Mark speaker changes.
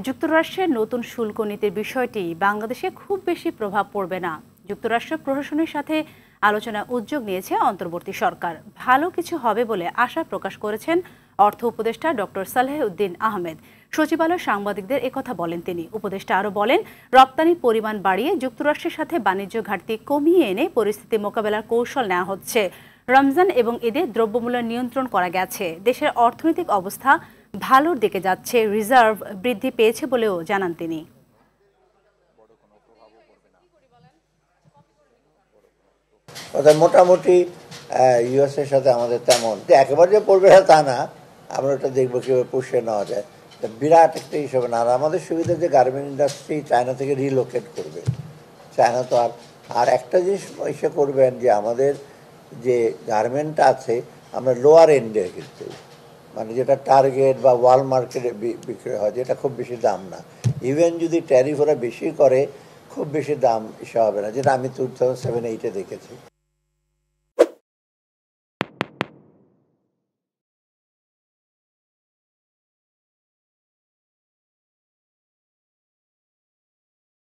Speaker 1: যুক্তরাষ্ট্রের নতুন শুল্ক নীতির বিষয়টি বাংলাদেশে খুব বেশি প্রভাব পড়বে না। যুক্তরাষ্ট্র প্রশাসনের সাথে আলোচনায় উদ্যোগ নিয়েছে অন্তর্বর্তী সরকার। ভালো কিছু হবে বলে আশা প্রকাশ করেছেন অর্থ উপদেষ্টা ডক্টর সালেহ উদ্দিন আহমেদ। সচিবালয় সাংবাদিকদের একথা বলেন তিনি। উপদেষ্টা আরও বলেন, রপ্তানির পরিমাণ বাড়িয়ে যুক্তরাষ্ট্রের সাথে বাণিজ্য ঘাটতি কমিয়ে এনে পরিস্থিতি মোকাবেলার কৌশল নেওয়া হচ্ছে। রমজান এবং ঈদে দ্রব্যমূল্য নিয়ন্ত্রণ করা গেছে। দেশের অর্থনৈতিক অবস্থা ভালোর দিকে যাচ্ছে, রিজার্ভ বৃদ্ধি পেয়েছে বলেও জানান তিনি।
Speaker 2: মোটামুটি ইউএস এর সাথে আমাদের তেমন একেবারে যে পড়বে না তা না, আমরা ওটা দেখবো কীভাবে পুষিয়ে নেওয়া যায়। বিরাট একটা হিসাবে না। আর আমাদের সুবিধা যে গার্মেন্ট ইন্ডাস্ট্রি চায়না থেকে রিলোকেট করবে। চায়না তো আর একটা জিনিস এসে করবেন যে আমাদের যে গার্মেন্ট আছে আমরা লোয়ার এন্ডে কিন্তু মানে যেটা টার্গেট বা ওয়াল মার্কেটে বিক্রি হয়, যেটা খুব বেশি দাম না। ইভেন যদি ট্যারিফ ওরা বেশি করে খুব বেশি দাম এসে হবে না, যেটা আমি 2007-8 দেখেছি।